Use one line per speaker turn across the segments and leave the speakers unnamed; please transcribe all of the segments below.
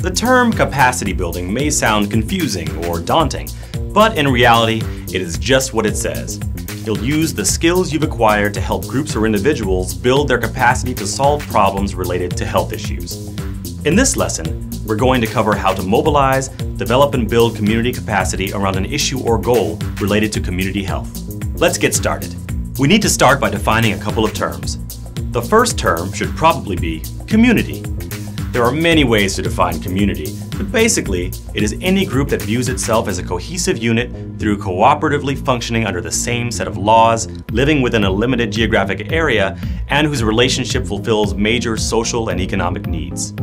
The term capacity building may sound confusing or daunting, but in reality, it is just what it says. You'll use the skills you've acquired to help groups or individuals build their capacity to solve problems related to health issues. In this lesson, we're going to cover how to mobilize, develop, and build community capacity around an issue or goal related to community health. Let's get started. We need to start by defining a couple of terms. The first term should probably be community. There are many ways to define community, but basically, it is any group that views itself as a cohesive unit through cooperatively functioning under the same set of laws, living within a limited geographic area, and whose relationship fulfills major social and economic needs.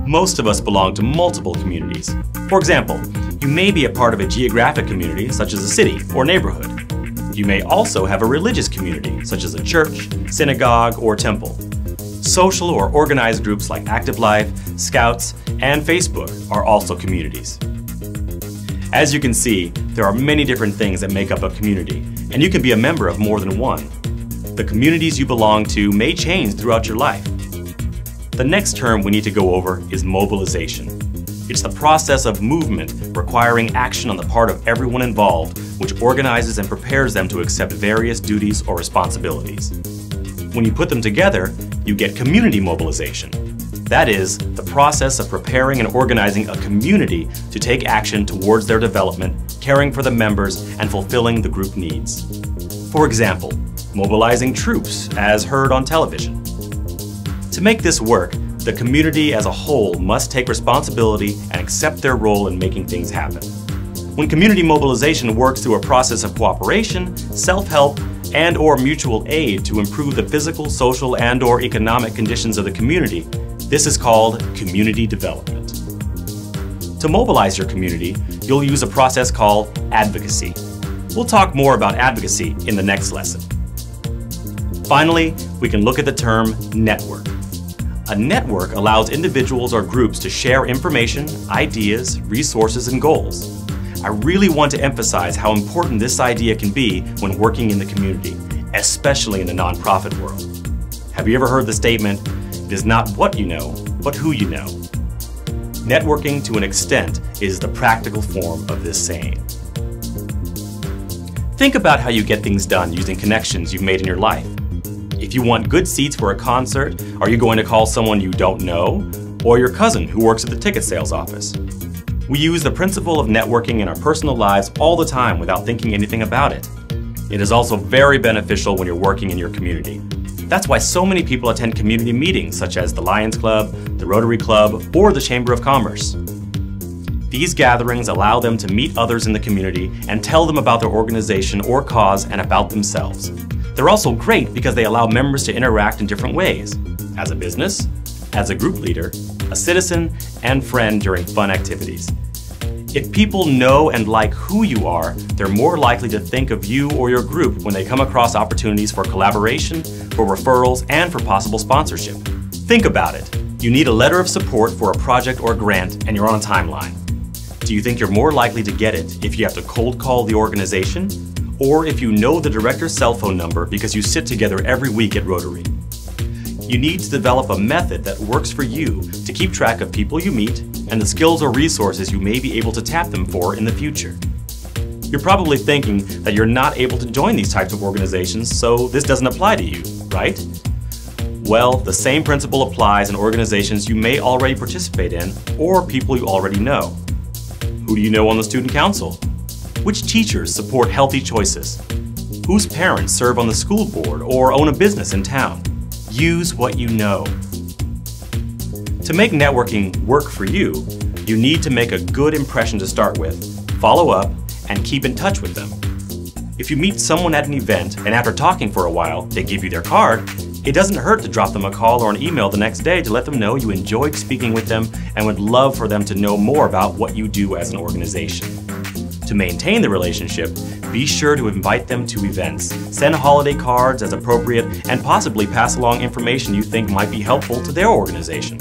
Most of us belong to multiple communities. For example, you may be a part of a geographic community, such as a city or neighborhood. You may also have a religious community, such as a church, synagogue, or temple. Social or organized groups like Active Life, Scouts, and Facebook are also communities. As you can see, there are many different things that make up a community, and you can be a member of more than one. The communities you belong to may change throughout your life. The next term we need to go over is mobilization. It's the process of movement requiring action on the part of everyone involved, which organizes and prepares them to accept various duties or responsibilities. When you put them together, you get community mobilization. That is, the process of preparing and organizing a community to take action towards their development, caring for the members, and fulfilling the group needs. For example, mobilizing troops, as heard on television. To make this work, the community as a whole must take responsibility and accept their role in making things happen. When community mobilization works through a process of cooperation, self-help, and/or mutual aid to improve the physical, social, and/or economic conditions of the community, this is called community development. To mobilize your community, you'll use a process called advocacy. We'll talk more about advocacy in the next lesson. Finally, we can look at the term network. A network allows individuals or groups to share information, ideas, resources, and goals. I really want to emphasize how important this idea can be when working in the community, especially in the nonprofit world. Have you ever heard the statement, "It is not what you know, but who you know"? Networking, to an extent, is the practical form of this saying. Think about how you get things done using connections you've made in your life. If you want good seats for a concert, are you going to call someone you don't know, or your cousin who works at the ticket sales office? We use the principle of networking in our personal lives all the time without thinking anything about it. It is also very beneficial when you're working in your community. That's why so many people attend community meetings such as the Lions Club, the Rotary Club, or the Chamber of Commerce. These gatherings allow them to meet others in the community and tell them about their organization or cause and about themselves. They're also great because they allow members to interact in different ways, as a business, as a group leader, a citizen, and friend during fun activities. If people know and like who you are, they're more likely to think of you or your group when they come across opportunities for collaboration, for referrals, and for possible sponsorship. Think about it. You need a letter of support for a project or grant, and you're on a timeline. Do you think you're more likely to get it if you have to cold call the organization, or if you know the director's cell phone number because you sit together every week at Rotary? You need to develop a method that works for you to keep track of people you meet and the skills or resources you may be able to tap them for in the future. You're probably thinking that you're not able to join these types of organizations, so this doesn't apply to you, right? Well, the same principle applies in organizations you may already participate in or people you already know. Who do you know on the student council? Which teachers support healthy choices? Whose parents serve on the school board or own a business in town? Use what you know. To make networking work for you, you need to make a good impression to start with, follow up, and keep in touch with them. If you meet someone at an event and after talking for a while, they give you their card, it doesn't hurt to drop them a call or an email the next day to let them know you enjoyed speaking with them and would love for them to know more about what you do as an organization. To maintain the relationship, be sure to invite them to events, send holiday cards as appropriate, and possibly pass along information you think might be helpful to their organization.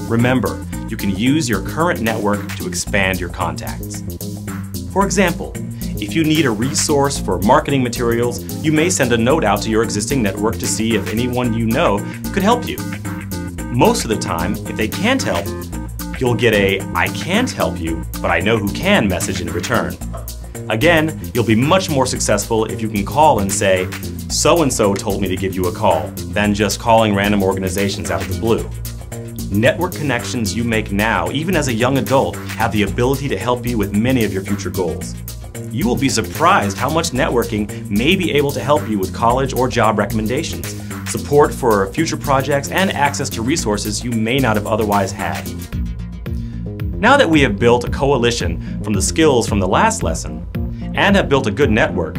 Remember, you can use your current network to expand your contacts. For example, if you need a resource for marketing materials, you may send a note out to your existing network to see if anyone you know could help you. Most of the time, if they can't help, You'll get a "I can't help you, but I know who can" message in return. Again, you'll be much more successful if you can call and say, "So-and-so told me to give you a call," than just calling random organizations out of the blue. Network connections you make now, even as a young adult, have the ability to help you with many of your future goals. You will be surprised how much networking may be able to help you with college or job recommendations, support for future projects, and access to resources you may not have otherwise had. Now that we have built a coalition from the skills from the last lesson, and have built a good network,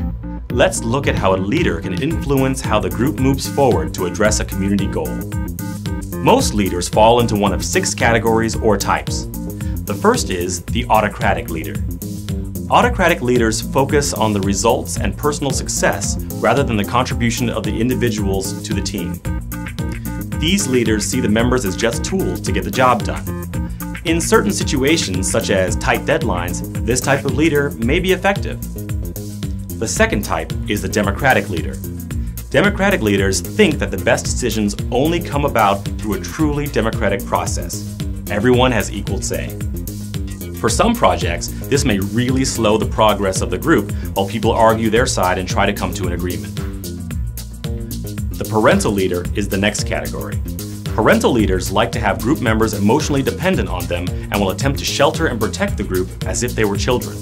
let's look at how a leader can influence how the group moves forward to address a community goal. Most leaders fall into one of 6 categories or types. The first is the autocratic leader. Autocratic leaders focus on the results and personal success rather than the contribution of the individuals to the team. These leaders see the members as just tools to get the job done. In certain situations, such as tight deadlines, this type of leader may be effective. The second type is the democratic leader. Democratic leaders think that the best decisions only come about through a truly democratic process. Everyone has equal say. For some projects, this may really slow the progress of the group while people argue their side and try to come to an agreement. The parental leader is the next category. Parental leaders like to have group members emotionally dependent on them and will attempt to shelter and protect the group as if they were children.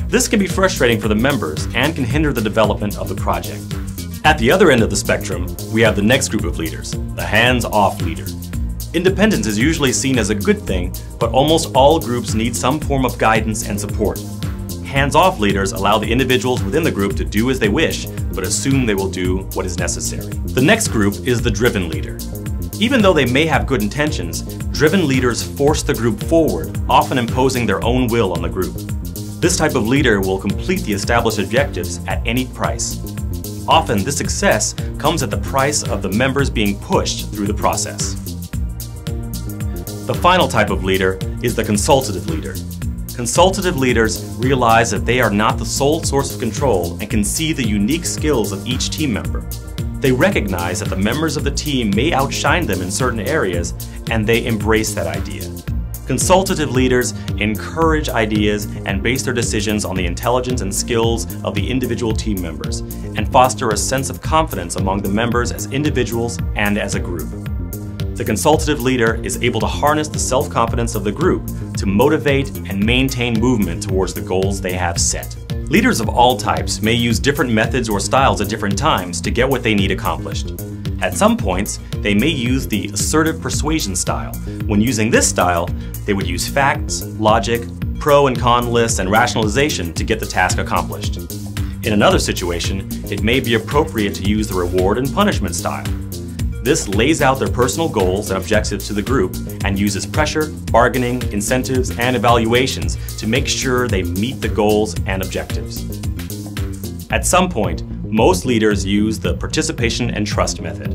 This can be frustrating for the members and can hinder the development of the project. At the other end of the spectrum, we have the next group of leaders, the hands-off leader. Independence is usually seen as a good thing, but almost all groups need some form of guidance and support. Hands-off leaders allow the individuals within the group to do as they wish, but assume they will do what is necessary. The next group is the driven leader. Even though they may have good intentions, driven leaders force the group forward, often imposing their own will on the group. This type of leader will complete the established objectives at any price. Often, this success comes at the price of the members being pushed through the process. The final type of leader is the consultative leader. Consultative leaders realize that they are not the sole source of control and can see the unique skills of each team member. They recognize that the members of the team may outshine them in certain areas, and they embrace that idea. Consultative leaders encourage ideas and base their decisions on the intelligence and skills of the individual team members, and foster a sense of confidence among the members as individuals and as a group. The consultative leader is able to harness the self-confidence of the group to motivate and maintain movement towards the goals they have set. Leaders of all types may use different methods or styles at different times to get what they need accomplished. At some points, they may use the assertive persuasion style. When using this style, they would use facts, logic, pro and con lists, and rationalization to get the task accomplished. In another situation, it may be appropriate to use the reward and punishment style. This lays out their personal goals and objectives to the group and uses pressure, bargaining, incentives, and evaluations to make sure they meet the goals and objectives. At some point, most leaders use the participation and trust method.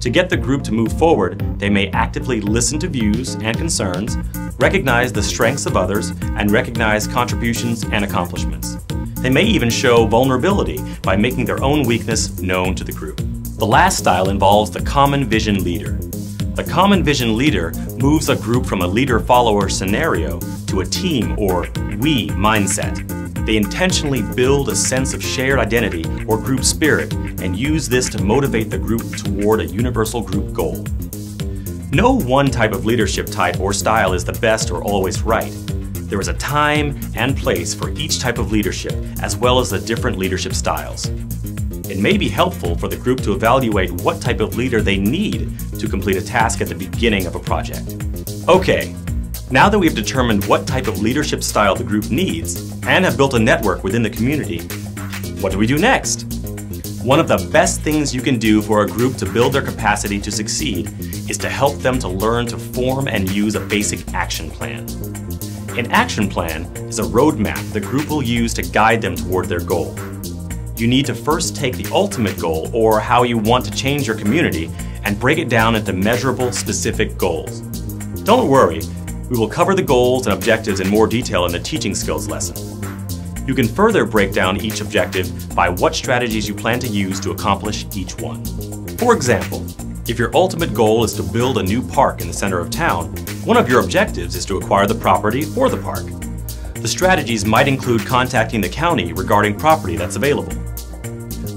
To get the group to move forward, they may actively listen to views and concerns, recognize the strengths of others, and recognize contributions and accomplishments. They may even show vulnerability by making their own weakness known to the group. The last style involves the common vision leader. The common vision leader moves a group from a leader-follower scenario to a team or we mindset. They intentionally build a sense of shared identity or group spirit and use this to motivate the group toward a universal group goal. No one type of leadership type or style is the best or always right. There is a time and place for each type of leadership, as well as the different leadership styles. It may be helpful for the group to evaluate what type of leader they need to complete a task at the beginning of a project. Okay, now that we've determined what type of leadership style the group needs and have built a network within the community, what do we do next? One of the best things you can do for a group to build their capacity to succeed is to help them to learn to form and use a basic action plan. An action plan is a roadmap the group will use to guide them toward their goal. You need to first take the ultimate goal, or how you want to change your community, and break it down into measurable, specific goals. Don't worry, we will cover the goals and objectives in more detail in the teaching skills lesson. You can further break down each objective by what strategies you plan to use to accomplish each one. For example, If your ultimate goal is to build a new park in the center of town, one of your objectives is to acquire the property for the park. The strategies might include contacting the county regarding property that's available.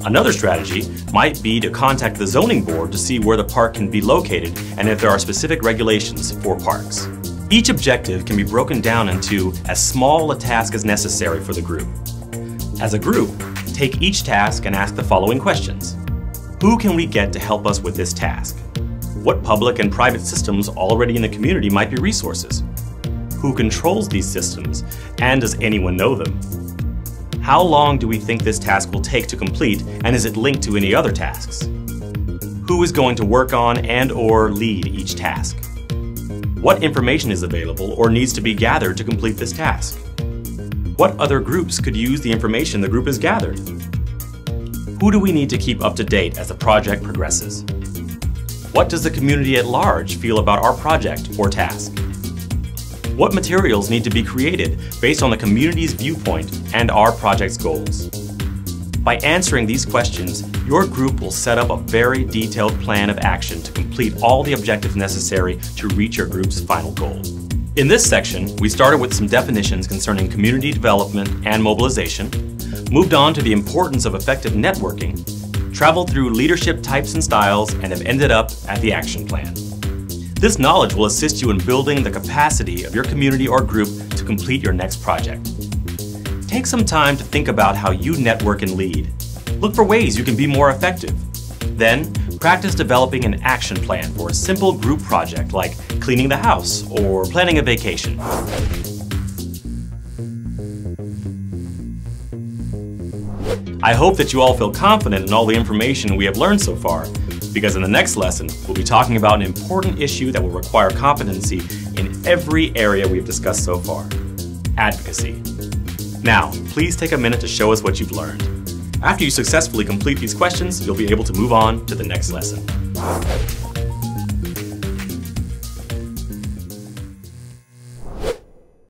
Another strategy might be to contact the zoning board to see where the park can be located and if there are specific regulations for parks. Each objective can be broken down into as small a task as necessary for the group. As a group, take each task and ask the following questions. Who can we get to help us with this task? What public and private systems already in the community might be resources? Who controls these systems, and does anyone know them? How long do we think this task will take to complete, and is it linked to any other tasks? Who is going to work on and/or lead each task? What information is available or needs to be gathered to complete this task? What other groups could use the information the group has gathered? Who do we need to keep up to date as the project progresses? What does the community at large feel about our project or task? What materials need to be created based on the community's viewpoint and our project's goals? By answering these questions, your group will set up a very detailed plan of action to complete all the objectives necessary to reach your group's final goal. In this section, we started with some definitions concerning community development and mobilization, moved on to the importance of effective networking, traveled through leadership types and styles, and have ended up at the action plan. This knowledge will assist you in building the capacity of your community or group to complete your next project. Take some time to think about how you network and lead. Look for ways you can be more effective. Then, practice developing an action plan for a simple group project like cleaning the house or planning a vacation. I hope that you all feel confident in all the information we have learned so far, because in the next lesson, we'll be talking about an important issue that will require competency in every area we've discussed so far: advocacy. Now, please take a minute to show us what you've learned. After you successfully complete these questions, you'll be able to move on to the next lesson.